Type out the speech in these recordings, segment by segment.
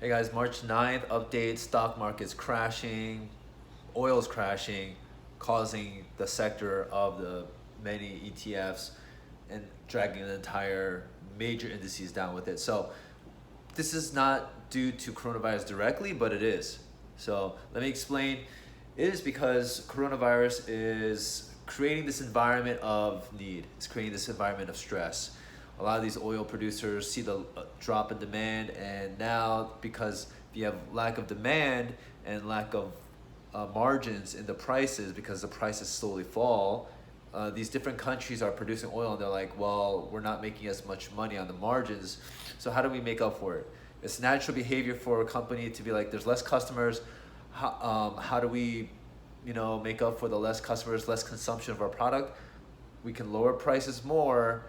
Hey guys, March 9th update, stock market's crashing, oil's crashing, causing the sector of the many ETFs and dragging the entire major indices down with it. So this is not due to coronavirus directly, but it is. So let me explain. It is because coronavirus is creating this environment of need. It's creating this environment of stress. A lot of these oil producers see the drop in demand, and now because you have lack of demand and lack of margins in the prices, because the prices slowly fall, these different countries are producing oil and they're like, well, we're not making as much money on the margins, so how do we make up for it? It's natural behavior for a company to be like, there's less customers, how do we make up for the less customers, less consumption of our product? We can lower prices more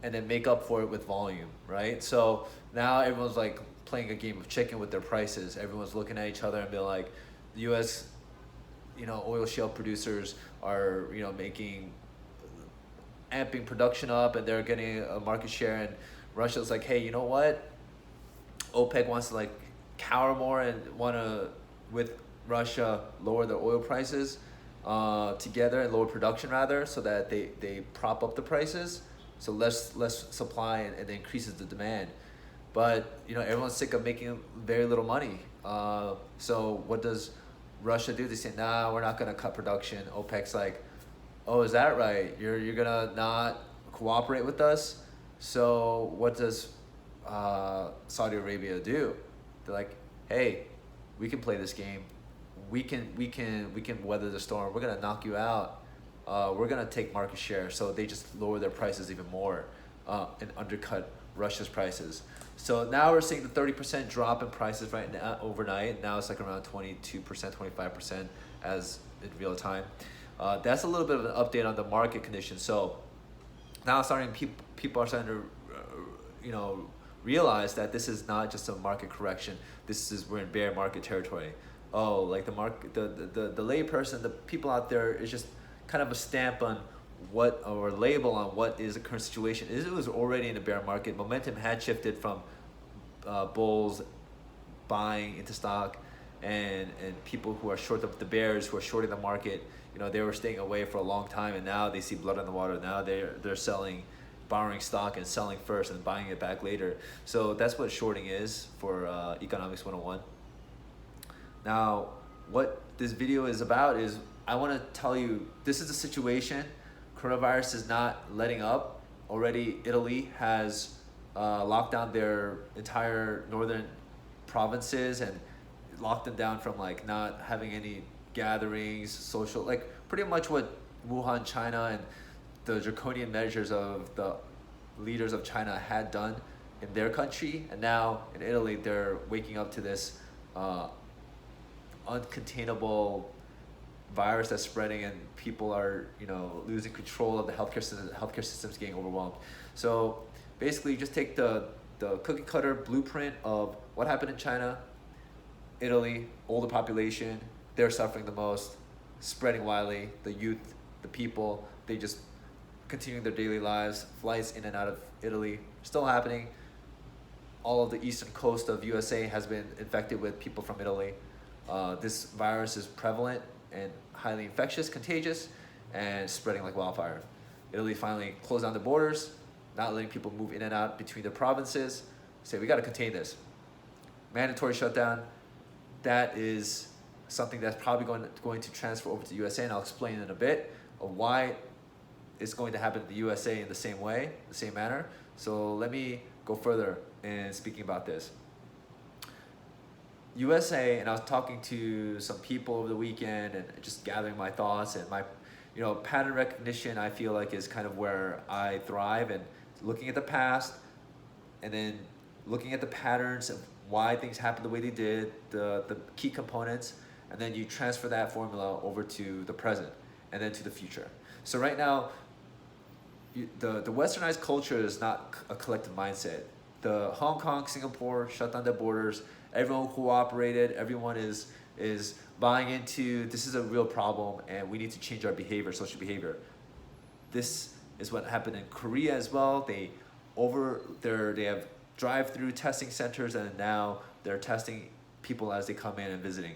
and then make up for it with volume, right? So now everyone's like playing a game of chicken with their prices. Everyone's looking at each other and being like, the U.S. Oil shale producers are amping production up and they're getting a market share, and Russia's like, hey, you know what? OPEC wants to like cower more and want to, with Russia, lower their oil prices together, and lower production rather, so that they prop up the prices. So less supply, and it increases the demand. But everyone's sick of making very little money. So what does Russia do? They say, nah, we're not gonna cut production. OPEC's like, oh, is that right? You're gonna not cooperate with us? So what does Saudi Arabia do? They're like, hey, we can play this game. We can weather the storm. We're gonna knock you out. We're gonna take market share. So they just lower their prices even more and undercut Russia's prices. So now we're seeing the 30% drop in prices right now overnight. Now it's like around 22%, 25% as in real time. That's a little bit of an update on the market conditions. So now people are starting to realize that this is not just a market correction. We're in bear market territory. Oh, like the market, the lay person, the people out there is just kind of a stamp on what, or label on what is the current situation. It was already in a bear market. Momentum had shifted from bulls buying into stock, and people who are short of the bears, who are shorting the market, they were staying away for a long time, and now they see blood in the water. Now they're selling, borrowing stock and selling first and buying it back later. So that's what shorting is for Economics 101. Now, what this video is about is, I want to tell you, this is the situation. Coronavirus is not letting up. Already Italy has locked down their entire northern provinces and locked them down from like not having any gatherings, social, like pretty much what Wuhan, China, and the draconian measures of the leaders of China had done in their country. And now in Italy, they're waking up to this uncontainable virus that's spreading, and people are losing control of the healthcare system. The healthcare system's getting overwhelmed. So basically, just take the cookie cutter blueprint of what happened in China, Italy, older population, they're suffering the most, spreading widely. The youth, the people, they just continuing their daily lives. Flights in and out of Italy still happening. All of the eastern coast of USA has been infected with people from Italy. This virus is prevalent and highly infectious, contagious, and spreading like wildfire. Italy finally closed down the borders, not letting people move in and out between the provinces. Say, we got to contain this. Mandatory shutdown. That is something that's probably going to transfer over to the USA, and I'll explain in a bit of why it's going to happen in the USA in the same way, the same manner. So let me go further in speaking about this. USA, and I was talking to some people over the weekend and just gathering my thoughts, and my pattern recognition, I feel like, is kind of where I thrive, and looking at the past and then looking at the patterns of why things happened the way they did, the key components, and then you transfer that formula over to the present and then to the future. So right now, the westernized culture is not a collective mindset. The Hong Kong, Singapore shut down their borders. Everyone cooperated. Everyone is buying into, this is a real problem and we need to change our behavior, social behavior. This is what happened in Korea as well. They have drive-through testing centers, and now they're testing people as they come in and visiting.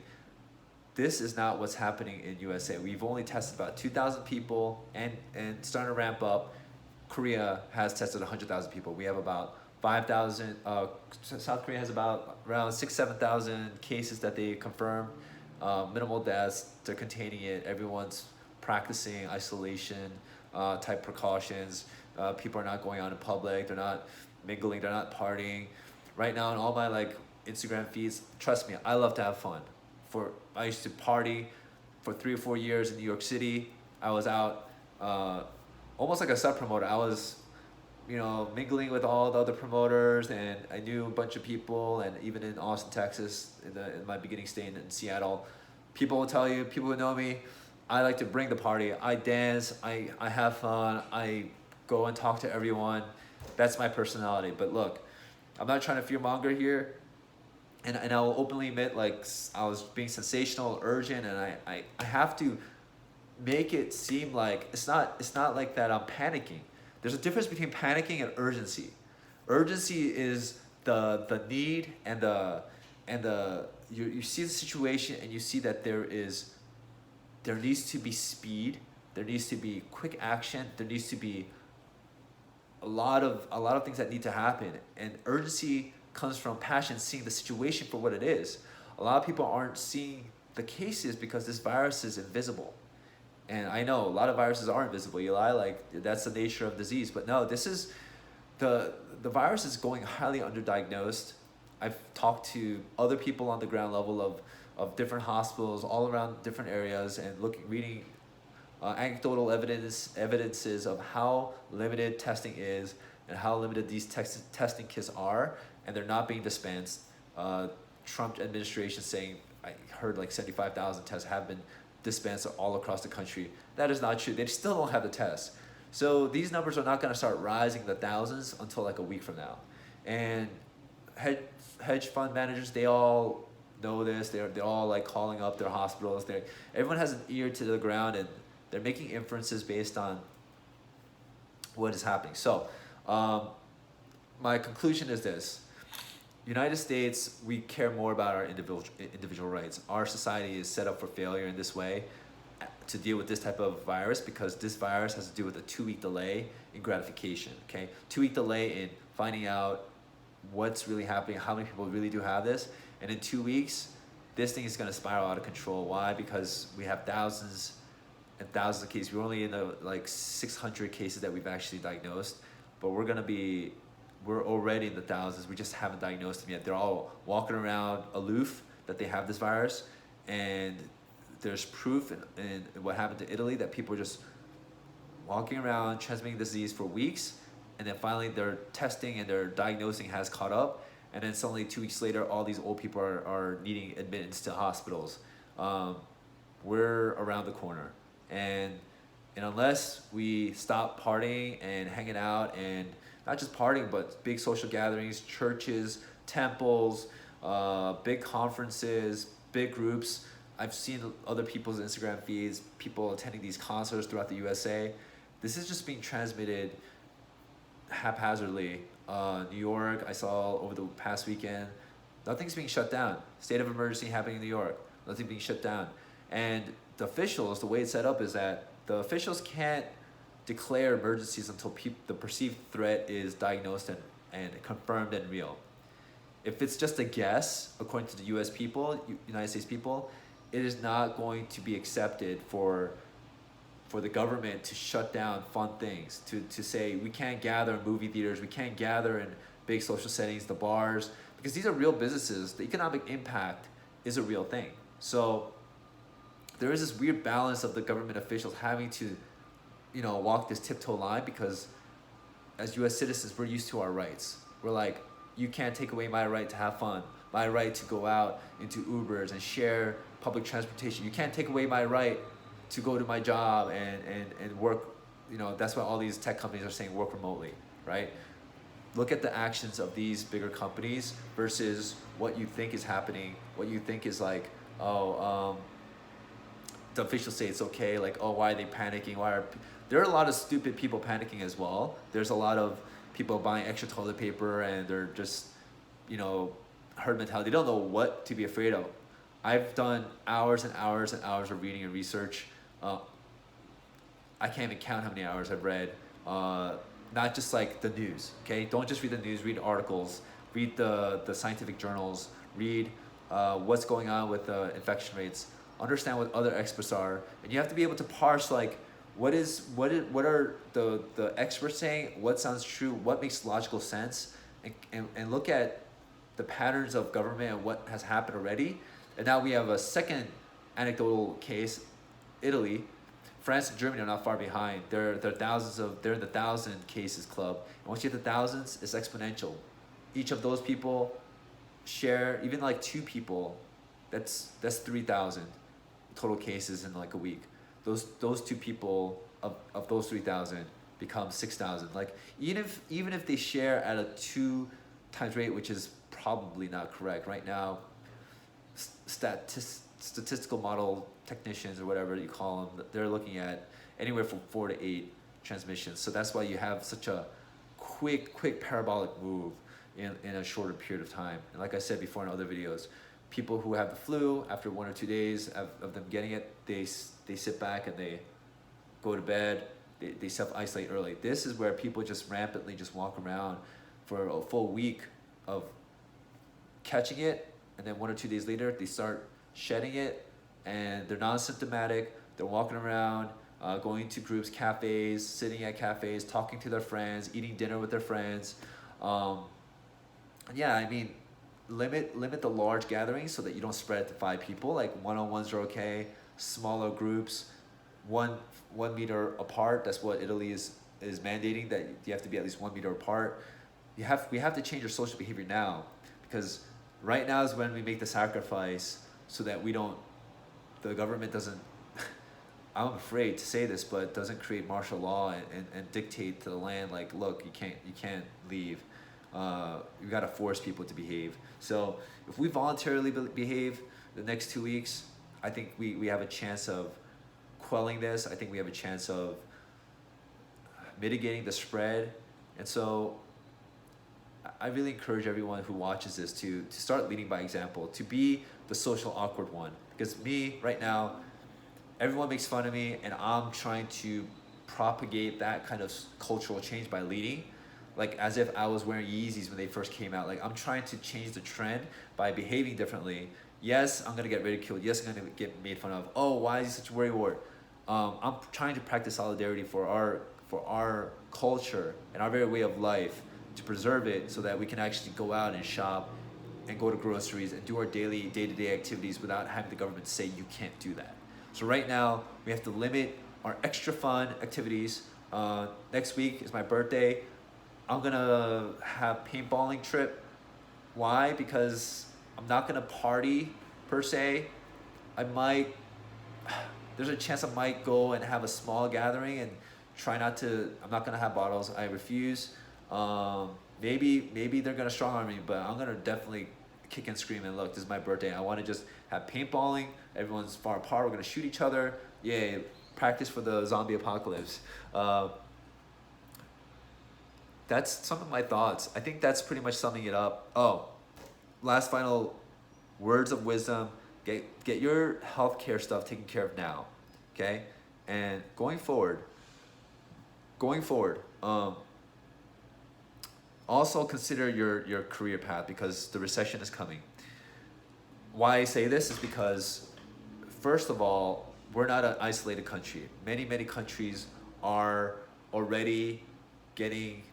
This is not what's happening in USA. We've only tested about 2,000 people and starting to ramp up. Korea has tested 100,000 people. We have about 5,000. South Korea has about around 7,000 cases that they confirmed. Minimal deaths. They're containing it. Everyone's practicing isolation type precautions. People are not going out in public. They're not mingling. They're not partying. Right now, in all my like Instagram feeds, trust me, I love to have fun. I used to party for 3 or 4 years in New York City. I was out almost like a sub promoter. I was, mingling with all the other promoters, and I knew a bunch of people. And even in Austin, Texas, in my beginning stay in Seattle, people will tell you, people who know me, I like to bring the party. I dance. I have fun. I go and talk to everyone. That's my personality. But look, I'm not trying to fearmonger here. And I will openly admit, like, I was being sensational, urgent, and I have to make it seem like it's not like that I'm panicking. There's a difference between panicking and urgency. Urgency is the need and you see the situation and you see that there needs to be speed, there needs to be quick action, there needs to be a lot of things that need to happen, and urgency comes from passion, seeing the situation for what it is. A lot of people aren't seeing the cases because this virus is invisible. And I know a lot of viruses are invisible, Eli, like that's the nature of disease. But no, this is, the virus is going highly underdiagnosed. I've talked to other people on the ground level of different hospitals all around different areas and reading anecdotal evidences of how limited testing is and how limited these testing kits are, and they're not being dispensed. Trump administration saying, I heard like 75,000 tests have been dispensed all across the country. That is not true. They still don't have the tests. So these numbers are not going to start rising in the thousands until like a week from now. And hedge fund managers, they all know this. They're all like calling up their hospitals. Everyone has an ear to the ground, and they're making inferences based on what is happening. So my conclusion is this. United States, we care more about our individual rights. Our society is set up for failure in this way to deal with this type of virus, because this virus has to do with a 2-week delay in gratification, okay? 2-week delay in finding out what's really happening, how many people really do have this. And in 2 weeks, this thing is gonna spiral out of control. Why? Because we have thousands and thousands of cases. We're only in the like 600 cases that we've actually diagnosed, but we're already in the thousands. We just haven't diagnosed them yet. They're all walking around aloof that they have this virus, and there's proof in what happened to Italy that people are just walking around transmitting disease for weeks, and then finally their testing and their diagnosing has caught up, and then suddenly 2 weeks later all these old people are needing admittance to hospitals. We're around the corner, and unless we stop partying and hanging out, and not just partying, but big social gatherings, churches, temples, big conferences, big groups. I've seen other people's Instagram feeds, people attending these concerts throughout the USA. This is just being transmitted haphazardly. New York, I saw over the past weekend, nothing's being shut down. State of emergency happening in New York, nothing being shut down. And the officials, the way it's set up is that the officials can't declare emergencies until the perceived threat is diagnosed and confirmed and real. If it's just a guess, according to the United States people, it is not going to be accepted for the government to shut down fun things, to say we can't gather in movie theaters, we can't gather in big social settings, the bars, because these are real businesses. The economic impact is a real thing. So there is this weird balance of the government officials having to walk this tiptoe line, because as US citizens, we're used to our rights. We're like, you can't take away my right to have fun, my right to go out into Ubers and share public transportation. You can't take away my right to go to my job and work. That's why all these tech companies are saying work remotely, right? Look at the actions of these bigger companies versus what you think is happening, what you think is like, the officials say it's okay, like, why are they panicking? There are a lot of stupid people panicking as well. There's a lot of people buying extra toilet paper, and they're just, you know, herd mentality. They don't know what to be afraid of. I've done hours and hours and hours of reading and research. I can't even count how many hours I've read. Not just like the news, okay? Don't just read the news, read articles, read the scientific journals, read what's going on with infection rates, understand what other experts are, and you have to be able to parse like what are the experts saying, what sounds true, what makes logical sense, and look at the patterns of government and what has happened already. And now we have a second anecdotal case, Italy. France and Germany are not far behind. They're in the 1,000 cases club. And once you hit the thousands, it's exponential. Each of those people share, even like 2 people, that's 3,000 total cases in like a week. Those 2 people of those 3,000 become 6,000. Like even if they share at a 2 times rate, which is probably not correct right now, statistical model technicians or whatever you call them, they're looking at anywhere from 4 to 8 transmissions. So that's why you have such a quick parabolic move in a shorter period of time. And like I said before in other videos, people who have the flu, after 1 or 2 days of them getting it, they sit back and they go to bed, they self-isolate early. This is where people just rampantly just walk around for a full week of catching it, and then 1 or 2 days later they start shedding it, and they're non-symptomatic. They're walking around, going to groups, cafes, sitting at cafes, talking to their friends, eating dinner with their friends. Yeah, I mean, limit the large gatherings so that you don't spread it to 5 people. Like one-on-ones are okay. Smaller groups, one meter apart. That's what Italy is mandating, that you have to be at least 1 meter apart. We have to change our social behavior now, because right now is when we make the sacrifice so that the government doesn't, I'm afraid to say this, but doesn't create martial law and dictate to the land like, look, you can't leave. You got to force people to behave. So if we voluntarily behave the next 2 weeks, I think we have a chance of quelling this. I think we have a chance of mitigating the spread. And so I really encourage everyone who watches this to start leading by example, to be the social awkward one. Because me, right now, everyone makes fun of me, and I'm trying to propagate that kind of cultural change by leading. Like as if I was wearing Yeezys when they first came out. Like I'm trying to change the trend by behaving differently. Yes, I'm gonna get ridiculed. Yes, I'm gonna get made fun of. Oh, why is he such a worrywart? I'm trying to practice solidarity for our culture and our very way of life, to preserve it so that we can actually go out and shop and go to groceries and do our daily day-to-day activities without having the government say you can't do that. So right now we have to limit our extra fun activities. Next week is my birthday. I'm gonna have paintballing trip. Why? Because I'm not gonna party per se. There's a chance I might go and have a small gathering and try not to, I'm not gonna have bottles, I refuse. Maybe they're gonna strong arm me, but I'm gonna definitely kick and scream and look, this is my birthday. I wanna just have paintballing, everyone's far apart, we're gonna shoot each other. Yay, practice for the zombie apocalypse. That's some of my thoughts. I think that's pretty much summing it up. Oh, last final words of wisdom. Get your healthcare stuff taken care of now, okay? And going forward, also consider your career path, because the recession is coming. Why I say this is because, first of all, we're not an isolated country. Many countries are already getting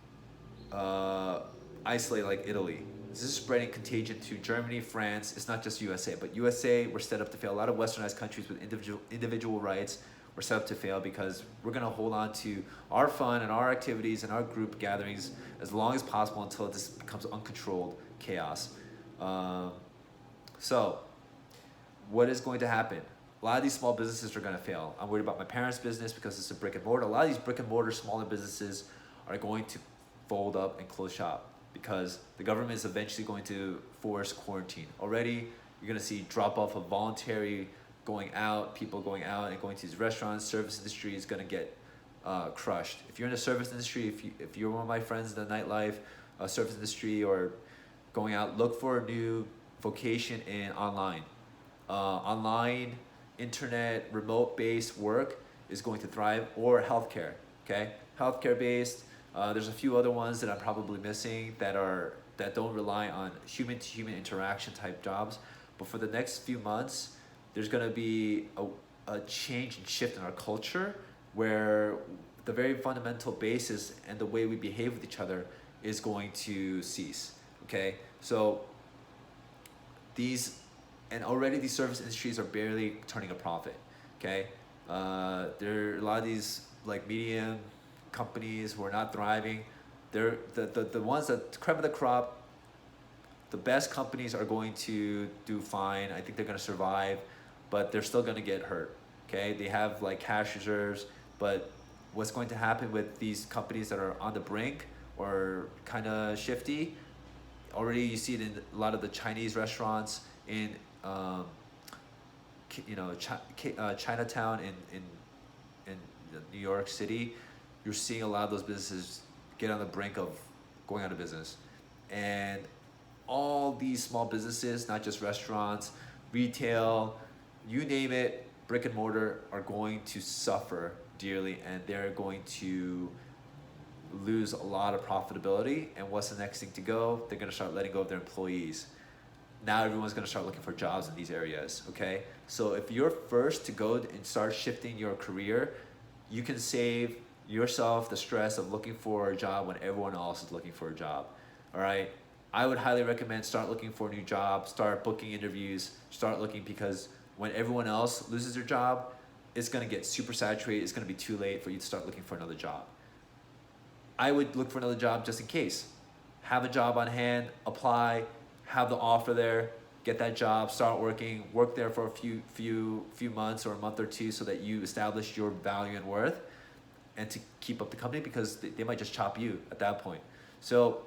isolated, like Italy. This is spreading contagion to Germany, France. It's not just USA, but USA, we're set up to fail. A lot of westernized countries with individual rights, we're set up to fail, because we're gonna hold on to our fun and our activities and our group gatherings as long as possible until this becomes uncontrolled chaos. So what is going to happen? A lot of these small businesses are gonna fail. I'm worried about my parents' business because it's a brick and mortar. A lot of these brick and mortar smaller businesses are going to fold up and close shop, because the government is eventually going to force quarantine. Already, you're gonna see drop off of voluntary going out, people going out and going to these restaurants. Service industry is gonna get crushed. If you're in the service industry, if you're one of my friends in the nightlife, service industry, or going out, look for a new vocation in online. Online, internet, remote-based work is going to thrive, or healthcare. Okay, healthcare based. There's a few other ones that I'm probably missing that don't rely on human-to-human interaction type jobs. But for the next few months, there's gonna be a change and shift in our culture where the very fundamental basis and the way we behave with each other is going to cease. Okay, so already these service industries are barely turning a profit. Okay, there are a lot of these like medium companies who are not thriving. They're the ones that creme of the crop. The best companies are going to do fine. I think they're going to survive, but they're still going to get hurt. Okay, they have like cash reserves, but what's going to happen with these companies that are on the brink or kind of shifty? Already you see it in a lot of the Chinese restaurants in Chinatown in New York City. You're seeing a lot of those businesses get on the brink of going out of business, and all these small businesses, not just restaurants, retail, you name it, brick and mortar, are going to suffer dearly, and they're going to lose a lot of profitability. And what's the next thing to go? They're going to start letting go of their employees. Now everyone's going to start looking for jobs in these areas. Okay, so if you're first to go and start shifting your career, you can save yourself the stress of looking for a job when everyone else is looking for a job. All right, I would highly recommend start looking for a new job, start booking interviews, start looking, because when everyone else loses their job, it's going to get super saturated. It's going to be too late for you to start looking for another job. I would look for another job just in case. Have a job on hand, apply, have the offer there, get that job, start working, work there for a few months or a month or two so that you establish your value and worth, and to keep up the company, because they might just chop you at that point. So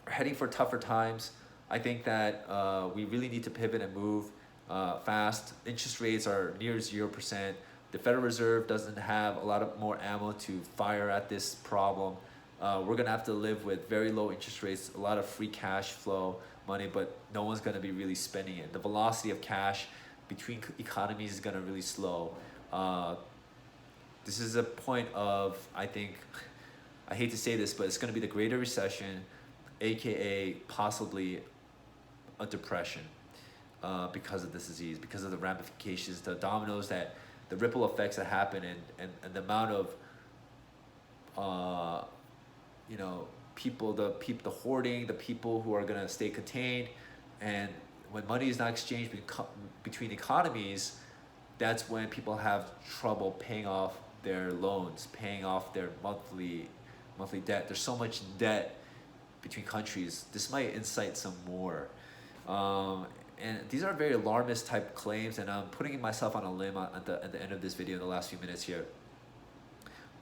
we're heading for tougher times. I think that we really need to pivot and move fast. Interest rates are near 0%. The Federal Reserve doesn't have a lot of more ammo to fire at this problem. We're gonna have to live with very low interest rates, a lot of free cash flow money, but no one's gonna be really spending it. The velocity of cash between economies is gonna really slow. This is a point of, I think, I hate to say this, but it's gonna be the Greater Recession, AKA possibly a depression, because of this disease, because of the ramifications, the dominoes, the ripple effects that happen, and the amount of people, the hoarding, the people who are gonna stay contained. And when money is not exchanged between economies, that's when people have trouble paying off their loans, paying off their monthly debt. There's so much debt between countries. This might incite some more. And these are very alarmist type claims, and I'm putting myself on a limb at the end of this video in the last few minutes here.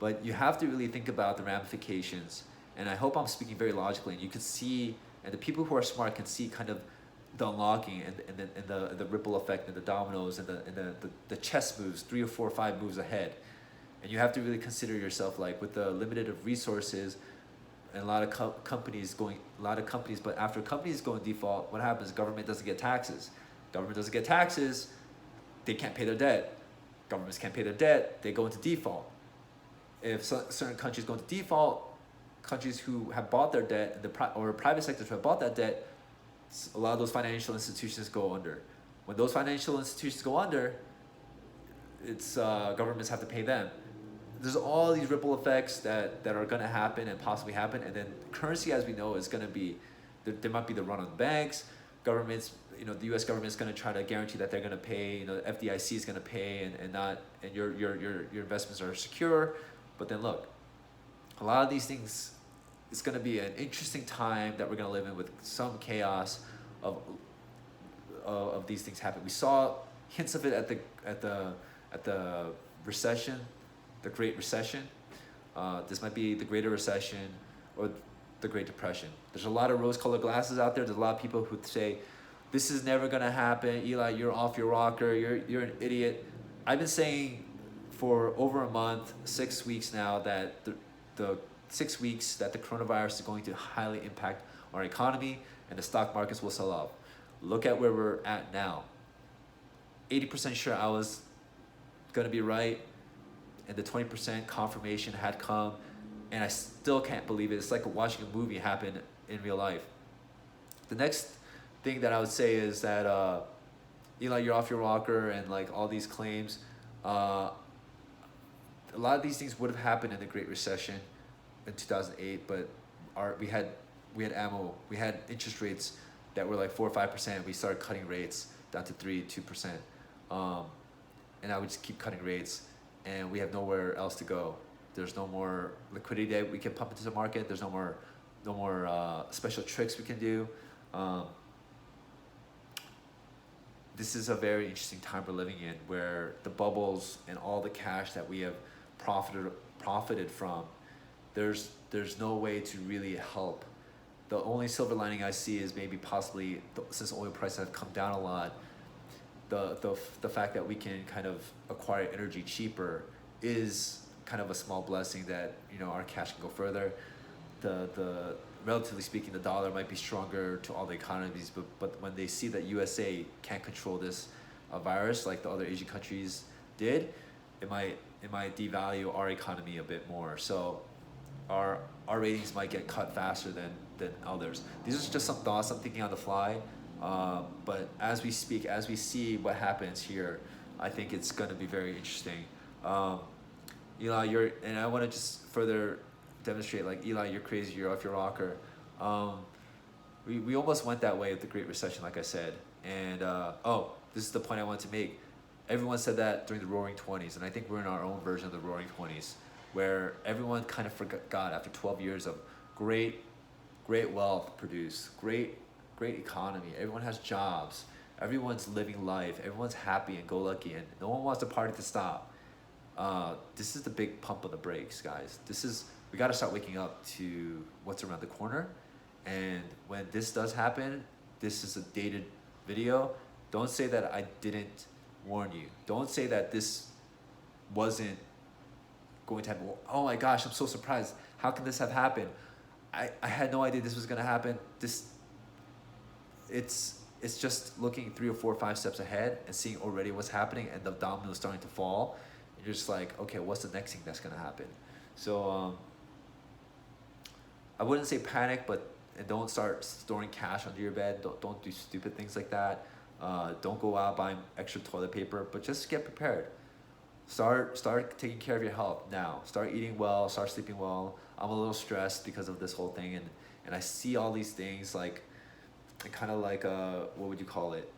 But you have to really think about the ramifications, and I hope I'm speaking very logically, and you can see, and the people who are smart can see kind of the unlocking and the ripple effect and the dominoes and the chess moves, 3 or 4 or 5 moves ahead. And you have to really consider yourself, like, with the limited of resources and a lot of companies, but after companies go in default, what happens? Government doesn't get taxes. Government doesn't get taxes, they can't pay their debt. Governments can't pay their debt, they go into default. If certain countries go into default, countries who have bought their debt, or private sectors who have bought that debt, a lot of those financial institutions go under. When those financial institutions go under, it's governments have to pay them. There's all these ripple effects that are going to happen and possibly happen, and then currency, as we know, is going to be, there might be the run on the banks. Governments, the U.S. government is going to try to guarantee that they're going to pay. The FDIC is going to pay, and your investments are secure. But then look, a lot of these things, it's going to be an interesting time that we're going to live in, with some chaos of these things happen. We saw hints of it at the recession, the Great Recession. This might be the Greater Recession or the Great Depression. There's a lot of rose-colored glasses out there. There's a lot of people who say, this is never going to happen. Eli, you're off your rocker. You're an idiot. I've been saying for over a month, 6 weeks now, that the 6 weeks that the coronavirus is going to highly impact our economy and the stock markets will sell off. Look at where we're at now. 80% sure I was gonna be right, and the 20% confirmation had come, and I still can't believe it. It's like watching a movie happen in real life. The next thing that I would say is that Eli, you're off your rocker, and like all these claims, a lot of these things would have happened in the Great Recession in 2008, but we had ammo, we had interest rates that were like 4 or 5%. We started cutting rates down to 2%, and I would just keep cutting rates, and we have nowhere else to go. There's no more liquidity that we can pump into the market. There's no more special tricks we can do. This is a very interesting time we're living in, where the bubbles and all the cash that we have profited from, there's no way to really help. The only silver lining I see is maybe possibly, since oil prices have come down a lot, the fact that we can kind of acquire energy cheaper is kind of a small blessing, that, you know, our cash can go further. The relatively speaking, the dollar might be stronger to all the economies, but when they see that USA can't control this virus like the other Asian countries did, it might devalue our economy a bit more. So our ratings might get cut faster than others. These are just some thoughts I'm thinking on the fly. But as we speak, as we see what happens here, I think it's going to be very interesting. Eli, and I want to just further demonstrate, like, Eli, you're crazy, you're off your rocker. We almost went that way with the Great Recession, like I said. And this is the point I wanted to make. Everyone said that during the Roaring 20s, and I think we're in our own version of the Roaring 20s, where everyone kind of forgot after 12 years of great wealth produced, great economy. Everyone has jobs. Everyone's living life. Everyone's happy and go lucky, and no one wants the party to stop. This is the big pump on the brakes, guys. We got to start waking up to what's around the corner. And when this does happen, this is a dated video. Don't say that I didn't warn you. Don't say that this wasn't going to happen. Oh my gosh, I'm so surprised. How can this have happened? I had no idea this was going to happen. It's just looking 3 or 4 or 5 steps ahead and seeing already what's happening, and the dominoes starting to fall. And you're just like, okay, what's the next thing that's going to happen? So I wouldn't say panic, and don't start storing cash under your bed. Don't do stupid things like that. Don't go out buying extra toilet paper, but just get prepared. Start taking care of your health now. Start eating well, start sleeping well. I'm a little stressed because of this whole thing, and I see all these things like, kind of like, what would you call it?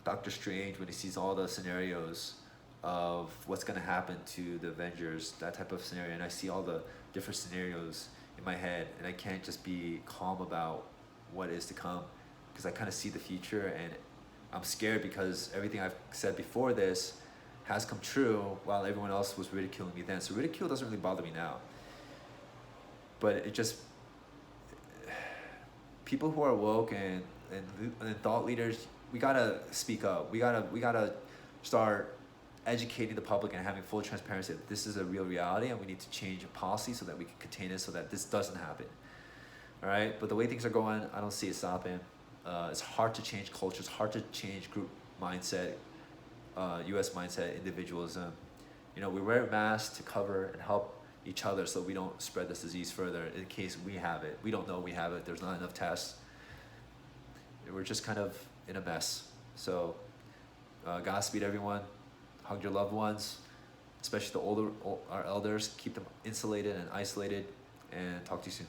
Doctor Strange, when he sees all the scenarios of what's going to happen to the Avengers, that type of scenario, and I see all the different scenarios in my head, and I can't just be calm about what is to come, because I kind of see the future, and I'm scared because everything I've said before this has come true while everyone else was ridiculing me then. So ridicule doesn't really bother me now, but it just, people who are woke and thought leaders, we gotta speak up. We gotta start educating the public and having full transparency that this is a real reality, and we need to change a policy so that we can contain it, so that this doesn't happen. All right, but the way things are going, I don't see it stopping. It's hard to change culture. It's hard to change group mindset, U.S. mindset, individualism. You know, we wear masks to cover and help each other so we don't spread this disease further in case we have it. We don't know we have it. There's not enough tests. We're just kind of in a mess. So Godspeed, everyone. Hug your loved ones, especially our elders. Keep them insulated and isolated, and talk to you soon.